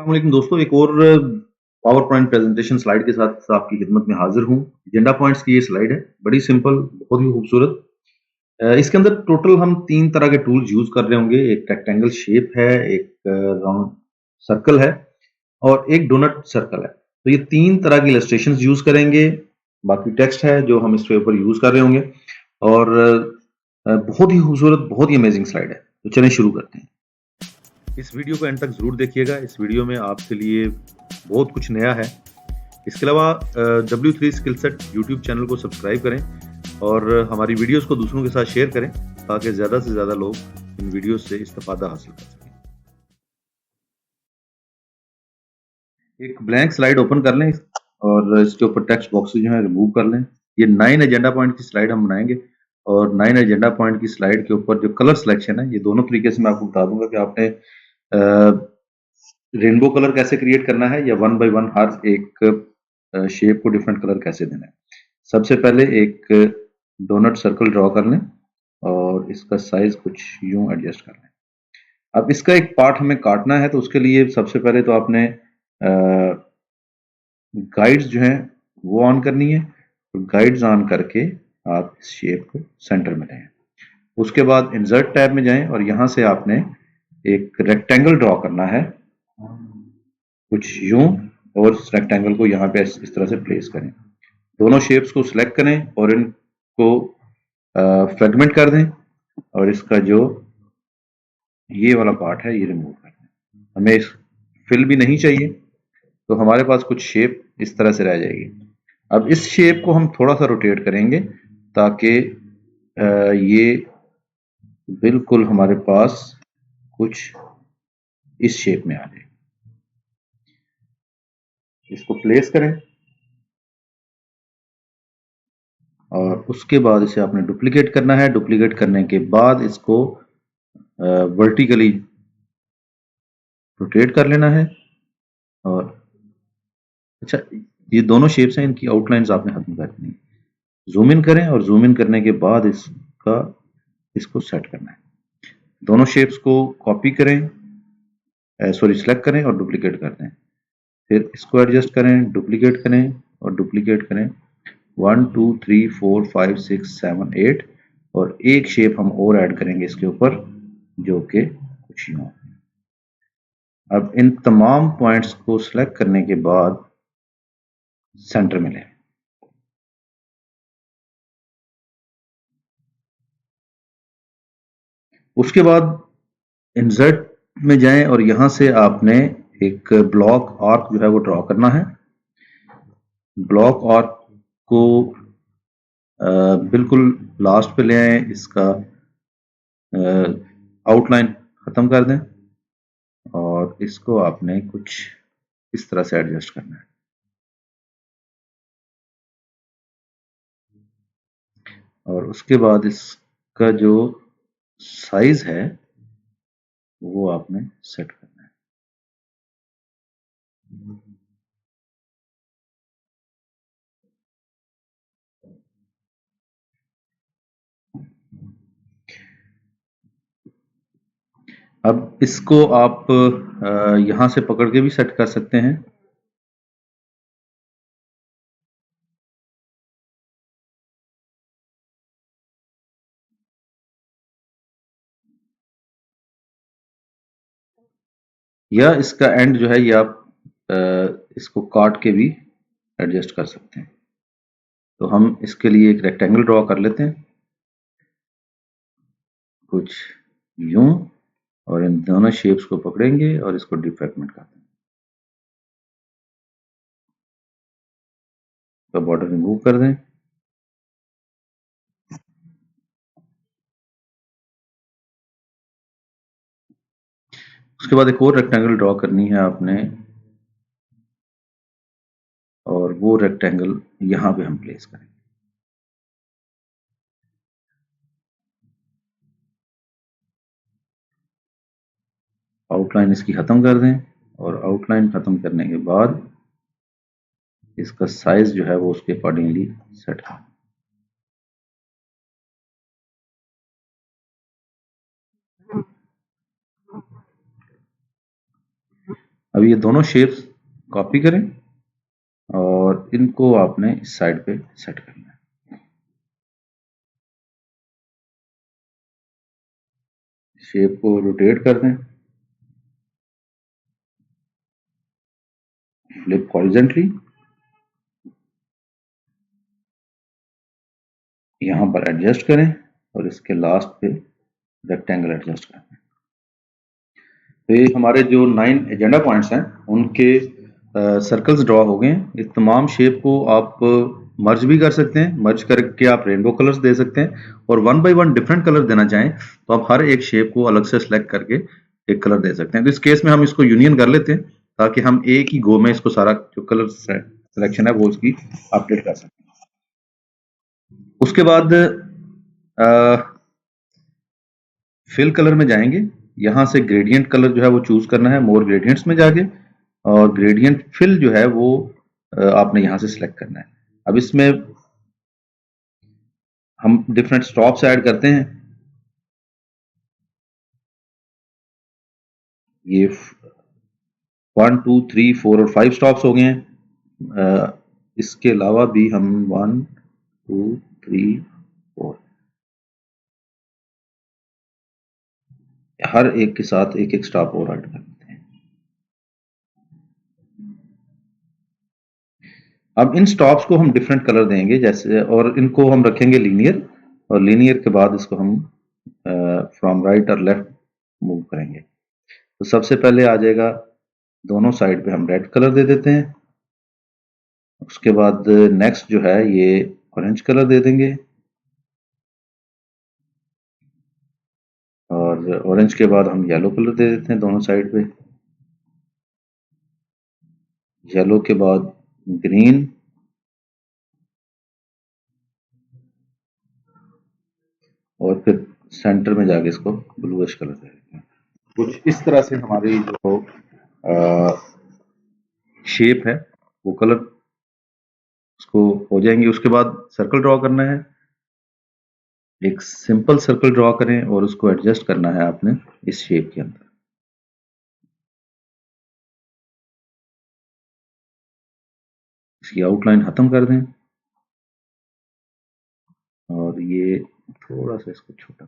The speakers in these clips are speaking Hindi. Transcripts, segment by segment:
अस्सलामुअलैकुम दोस्तों, एक और पावर पॉइंट प्रेजेंटेशन स्लाइड के साथ आपकी खिदमत में हाजिर हूँ। एजेंडा पॉइंट्स की ये स्लाइड है, बड़ी सिंपल, बहुत ही खूबसूरत। इसके अंदर टोटल हम 3 तरह के टूल्स यूज कर रहे होंगे। एक रेक्टेंगल शेप है, एक राउंड सर्कल है और एक डोनट सर्कल है। तो ये 3 तरह की इलस्ट्रेशंस यूज करेंगे। बाकी टेक्स्ट है जो हम इसके ऊपर यूज कर रहे होंगे और बहुत ही खूबसूरत, बहुत ही अमेजिंग स्लाइड है। तो चलें शुरू करते हैं। इस वीडियो को एंड तक जरूर देखिएगा। इस वीडियो में आपके लिए बहुत कुछ नया है। इसके अलावा W3 skill set YouTube channel को सब्सक्राइब करें और हमारी वीडियोस को दूसरों के साथ शेयर करें ताकि ज़्यादा से ज़्यादा लोग इन वीडियोस से इस्तेफादा हासिल कर सकें। एक ब्लैंक स्लाइड ओपन कर लें और इसके ऊपर टेक्स्ट बॉक्सेस जो है रिमूव कर लें। ये 9 एजेंडा पॉइंट की स्लाइड हम बनाएंगे और 9 एजेंडा पॉइंट की स्लाइड के ऊपर जो कलर सिलेक्शन है, ये दोनों तरीके से मैं आपको बता दूंगा कि आपने रेनबो कलर कैसे क्रिएट करना है या 1 बाय 1 हर एक शेप को डिफरेंट कलर कैसे देना है। सबसे पहले एक डोनट सर्कल ड्रॉ कर लें और इसका साइज कुछ यूं एडजस्ट कर लें। अब इसका एक पार्ट हमें काटना है, तो उसके लिए सबसे पहले तो आपने गाइड्स जो हैं वो ऑन करनी है। तो गाइड्स ऑन करके आप इस शेप को सेंटर में लाएं। उसके बाद इंसर्ट टैब में जाएं और यहां से आपने एक रेक्टेंगल ड्रॉ करना है कुछ यूं, और इस रेक्टेंगल को यहाँ पे इस तरह से प्लेस करें। दोनों शेप्स को सिलेक्ट करें और इनको फ्रेगमेंट कर दें और इसका जो ये वाला पार्ट है ये रिमूव कर दें। हमें इस फिल भी नहीं चाहिए, तो हमारे पास कुछ शेप इस तरह से रह जाएगी। अब इस शेप को हम थोड़ा सा रोटेट करेंगे ताकि ये बिल्कुल हमारे पास कुछ इस शेप में आ जाए। इसको प्लेस करें और उसके बाद इसे आपने डुप्लीकेट करना है। डुप्लीकेट करने के बाद इसको वर्टिकली रोटेट कर लेना है। और अच्छा, ये दोनों शेप्स हैं, इनकी आउटलाइंस आपने खत्म कर देनी है। जूम इन करें और जूम इन करने के बाद इसको सेट करना है। दोनों शेप्स को कॉपी करें, सॉरी सिलेक्ट करें और डुप्लीकेट कर दें। फिर इसको एडजस्ट करें, डुप्लीकेट करें और डुप्लीकेट करें 1 2 3 4 5 6 7 8 और एक शेप हम और ऐड करेंगे इसके ऊपर जो कि कुछ यूं। अब इन तमाम पॉइंट्स को सिलेक्ट करने के बाद सेंटर में लें। उसके बाद इंसर्ट में जाएं और यहां से आपने एक ब्लॉक आर्क जो है वो ड्रॉ करना है। ब्लॉक आर्क को बिल्कुल लास्ट पे ले आए, इसका आउटलाइन खत्म कर दें और इसको आपने कुछ इस तरह से एडजस्ट करना है। और उसके बाद इसका जो साइज है वो आपने सेट करना है। अब इसको आप यहां से पकड़ के भी सेट कर सकते हैं। या इसका एंड जो है ये आप इसको काट के भी एडजस्ट कर सकते हैं। तो हम इसके लिए एक रेक्टेंगल ड्रॉ कर लेते हैं कुछ यूं, और इन दोनों शेप्स को पकड़ेंगे और इसको डिफ्रैगमेंट कर देंगे। तो बॉर्डर रिमूव कर दें। उसके बाद एक और रेक्टेंगल ड्रॉ करनी है आपने और वो रेक्टेंगल यहां पे हम प्लेस करेंगे। आउटलाइन इसकी खत्म कर दें और आउटलाइन खत्म करने के बाद इसका साइज जो है वो उसके अकॉर्डिंगली सेट करें। अब ये दोनों शेप्स कॉपी करें और इनको आपने इस साइड पे सेट करना है। शेप को रोटेट कर दें, फ्लिप हॉरिजेंटली, यहाँ पर एडजस्ट करें और इसके लास्ट पे रेक्टेंगल एडजस्ट करें। तो ये हमारे जो 9 एजेंडा पॉइंट्स हैं उनके सर्कल्स ड्रॉ हो गए हैं। इस तमाम शेप को आप मर्ज भी कर सकते हैं, मर्ज करके आप रेनबो कलर्स दे सकते हैं, और one by one different colour देना चाहें तो आप हर एक शेप को अलग से सिलेक्ट करके एक कलर दे सकते हैं। तो इस केस में हम इसको यूनियन कर लेते हैं ताकि हम एक ही गो में इसको सारा जो कलर सिलेक्शन है वो उसकी अपडेट कर सकें। उसके बाद फिल कलर में जाएंगे, यहाँ से ग्रेडियंट कलर जो है वो चूज करना है, मोर ग्रेडियंट्स में जाके, और ग्रेडियंट फिल जो है वो आपने यहाँ से सिलेक्ट करना है। अब इसमें हम डिफरेंट स्टॉप्स ऐड करते हैं। ये 1 2 3 4 और 5 स्टॉप्स हो गए हैं। इसके अलावा भी हम 1 2 3 4 हर एक के साथ एक एक स्टॉप और ऐड कर देते हैं। अब इन स्टॉप्स को हम डिफरेंट कलर देंगे जैसे, और इनको हम रखेंगे लीनियर, और लीनियर के बाद इसको हम फ्रॉम राइट और लेफ्ट मूव करेंगे। तो सबसे पहले आ जाएगा, दोनों साइड पे हम रेड कलर दे देते हैं। उसके बाद नेक्स्ट जो है ये ऑरेंज कलर दे देंगे, और ऑरेंज के बाद हम येलो कलर दे देते हैं दोनों साइड पे। येलो के बाद ग्रीन, और फिर सेंटर में जाके इसको ब्लूइश कलर दे देते हैं। कुछ इस तरह से हमारी जो शेप है वो कलर उसको हो जाएंगे। उसके बाद सर्कल ड्रॉ करना है, एक सिंपल सर्कल ड्रॉ करें और उसको एडजस्ट करना है आपने इस शेप के अंदर। इसकी आउटलाइन खत्म कर दें, और ये थोड़ा सा इसको छोटा,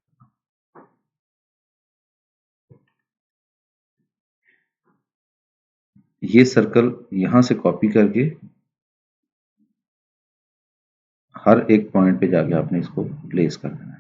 ये सर्कल यहां से कॉपी करके हर एक पॉइंट पे जाके आपने इसको प्लेस कर देना है।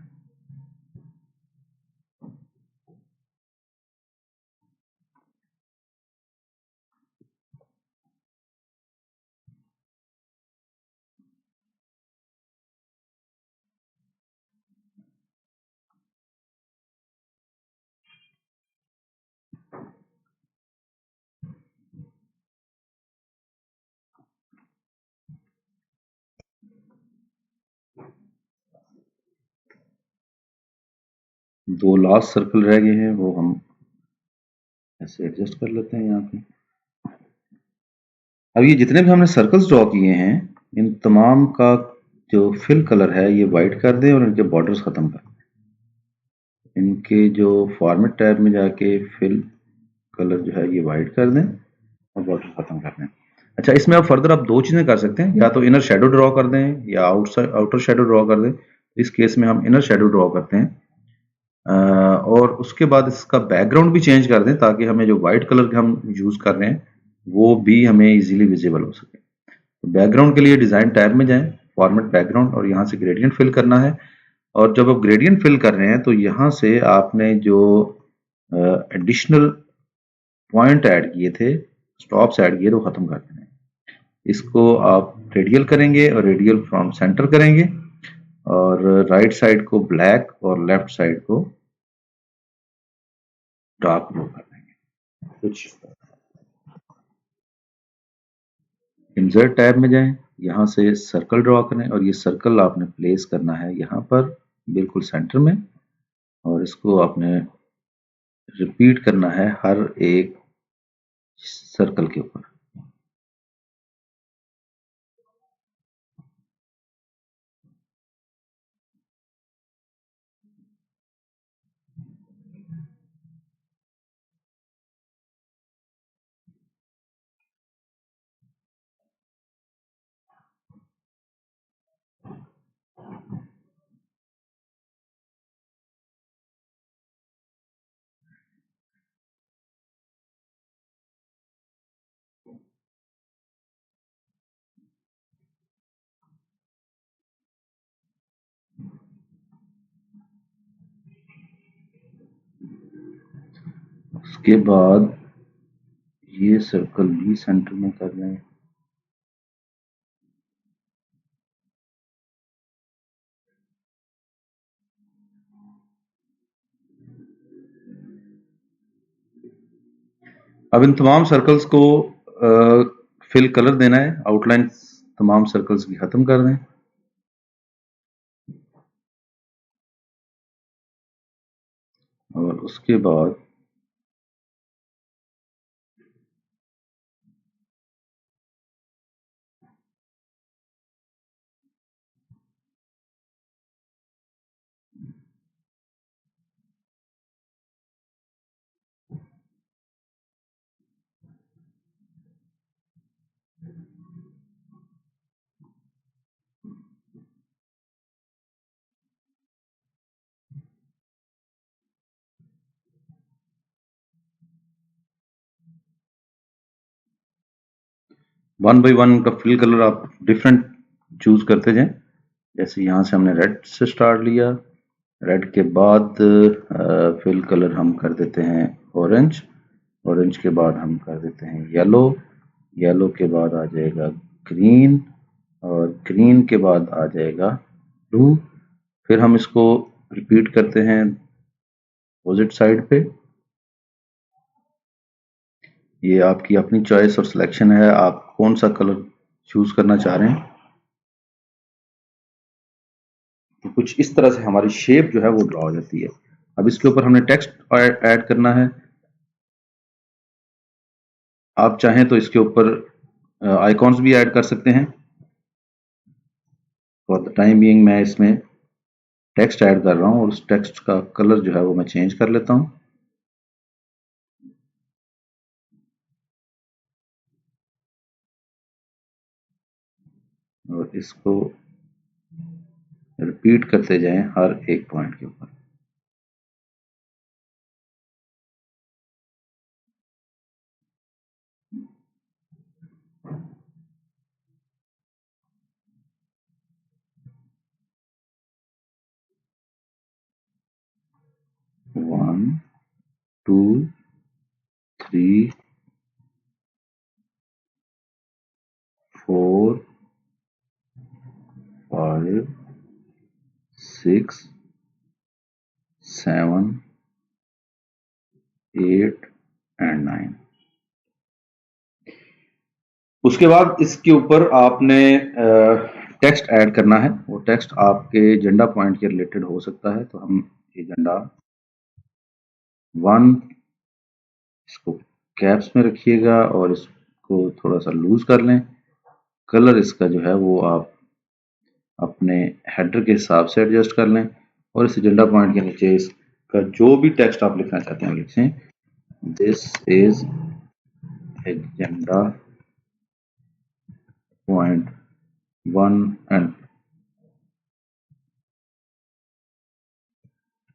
दो लास्ट सर्कल रह गए हैं, वो हम ऐसे एडजस्ट कर लेते हैं यहाँ पे। अब ये जितने भी हमने सर्कल्स ड्रॉ किए हैं, इन तमाम का जो फिल कलर है ये वाइट कर दें और इनके बॉर्डर्स खत्म कर दें। इनके जो फॉर्मेट टैब में जाके फिल कलर जो है ये वाइट कर दें और बॉर्डर खत्म कर दें। अच्छा, इसमें अब फर्दर आप दो चीजें कर सकते हैं, या तो इनर शेडो ड्रॉ कर दें या आउटर शेडो ड्रॉ कर दें। इस केस में हम इनर शेडो ड्रॉ करते हैं, और उसके बाद इसका बैकग्राउंड भी चेंज कर दें ताकि हमें जो व्हाइट कलर हम यूज कर रहे हैं वो भी हमें इजीली विजिबल हो सके। तो बैकग्राउंड के लिए डिजाइन टैब में जाएं, फॉर्मेट बैकग्राउंड, और यहाँ से ग्रेडियंट फिल करना है। और जब आप ग्रेडियंट फिल कर रहे हैं तो यहाँ से आपने जो एडिशनल पॉइंट ऐड किए थे, स्टॉप्स ऐड किए, तो खत्म कर देने हैं। इसको आप रेडियल करेंगे और रेडियल फ्रॉम सेंटर करेंगे, और राइट साइड को ब्लैक और लेफ्ट साइड को डार्क ब्लू कर देंगे कुछ। इंसर्ट टैब में जाएं, यहाँ से सर्कल ड्रॉ करें, और ये सर्कल आपने प्लेस करना है यहाँ पर बिल्कुल सेंटर में, और इसको आपने रिपीट करना है हर एक सर्कल के ऊपर। उसके बाद ये सर्कल भी सेंटर में कर लें। अब इन तमाम सर्कल्स को फिल कलर देना है। आउटलाइन तमाम सर्कल्स की खत्म कर दें। और उसके बाद वन बाई वन का फिल कलर आप डिफरेंट चूज करते जाएं। जैसे यहाँ से हमने रेड से स्टार्ट लिया, रेड के बाद फिल कलर हम कर देते हैं ऑरेंज, ऑरेंज के बाद हम कर देते हैं येलो, येलो के बाद आ जाएगा ग्रीन, और ग्रीन के बाद आ जाएगा ब्लू। फिर हम इसको रिपीट करते हैं अपोजिट साइड पे। ये आपकी अपनी चॉइस और सिलेक्शन है, आप कौन सा कलर चूज करना चाह रहे हैं। तो कुछ इस तरह से हमारी शेप जो है वो ड्रॉ हो जाती है। अब इसके ऊपर हमने टेक्स्ट ऐड करना है। आप चाहें तो इसके ऊपर आइकॉन्स भी ऐड कर सकते हैं। फॉर द टाइम बीइंग मैं इसमें टेक्स्ट ऐड कर रहा हूँ, और उस टेक्स्ट का कलर जो है वो मैं चेंज कर लेता हूँ। और इसको रिपीट करते जाएं हर एक पॉइंट के ऊपर। One, two, three, four, five, six, seven, eight and nine. उसके बाद इसके ऊपर आपने टेक्स्ट ऐड करना है। वो टेक्स्ट आपके एजेंडा पॉइंट के रिलेटेड हो सकता है। तो हम एजेंडा वन, इसको कैप्स में रखिएगा और इसको थोड़ा सा लूज कर लें। कलर इसका जो है वो आप अपने हेडर के हिसाब से एडजस्ट कर लें, और इस एजेंडा पॉइंट के नीचे इसका जो भी टेक्स्ट आप लिखना चाहते हैं लिखें। This is agenda point one and,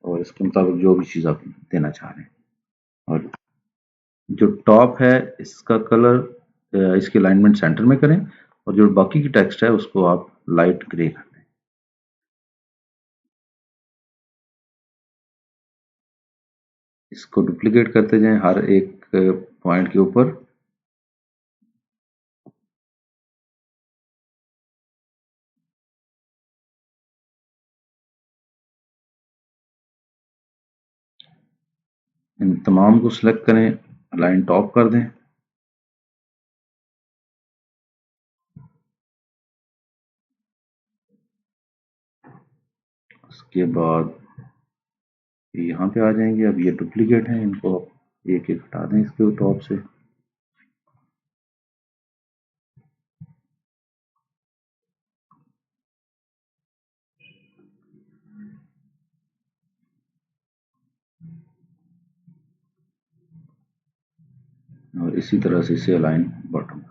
और इसके मुताबिक जो भी चीज़ आप देना चाह रहे हैं। और जो टॉप है इसका कलर, इसकी अलाइनमेंट सेंटर में करें, और जो बाकी की टेक्स्ट है उसको आप लाइट ग्रे कर दें। इसको डुप्लीकेट करते जाएं हर एक पॉइंट के ऊपर। इन तमाम को सिलेक्ट करें, अलाइन टॉप कर दें। उसके बाद यहाँ पे आ जाएंगे। अब ये डुप्लीकेट हैं, इनको एक एक हटा दें इसके टॉप से। और इसी तरह से इसे अलाइन बॉटम।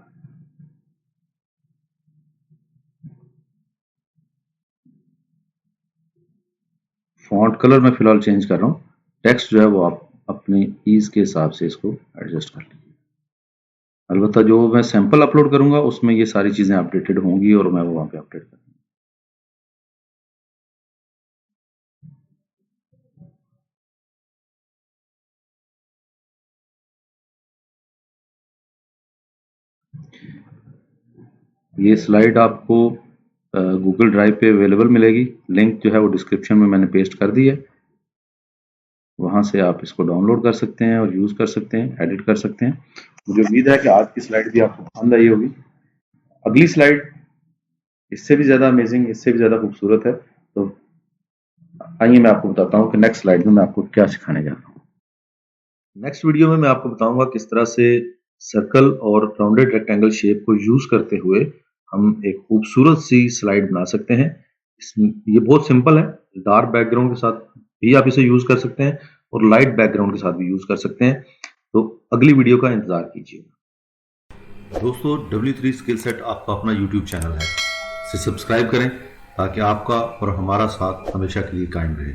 फॉन्ट कलर मैं फिलहाल चेंज कर रहा हूँ। टेक्स्ट जो है वो आप अपनी ईज के हिसाब से इसको एडजस्ट कर लीजिए। अलबत्ता जो मैं सैंपल अपलोड करूंगा उसमें ये सारी चीज़ें अपडेटेड होंगी, और मैं वो वहाँ पे अपडेट करूँगा। ये स्लाइड आपको गूगल ड्राइव पे अवेलेबल मिलेगी। लिंक जो है वो डिस्क्रिप्शन में मैंने पेस्ट कर दी है, वहाँ से आप इसको डाउनलोड कर सकते हैं और यूज़ कर सकते हैं, एडिट कर सकते हैं। मुझे उम्मीद है कि आज की स्लाइड भी आपको पसंद आई होगी। अगली स्लाइड इससे भी ज़्यादा अमेजिंग, इससे भी ज़्यादा खूबसूरत है। तो आइए मैं आपको बताता हूँ कि नेक्स्ट स्लाइड में मैं आपको क्या सिखाने जा रहा हूँ। नेक्स्ट वीडियो में मैं आपको बताऊंगा किस तरह से सर्कल और राउंडेड रेक्टेंगल शेप को यूज करते हुए हम एक खूबसूरत सी स्लाइड बना सकते हैं। ये बहुत सिंपल है। डार्क बैकग्राउंड के साथ भी आप इसे यूज कर सकते हैं और लाइट बैकग्राउंड के साथ भी यूज कर सकते हैं। तो अगली वीडियो का इंतजार कीजिए। दोस्तों, W3 स्किल सेट आपका अपना YouTube चैनल है, इसे सब्सक्राइब करें ताकि आपका और हमारा साथ हमेशा के लिए कायम रहे।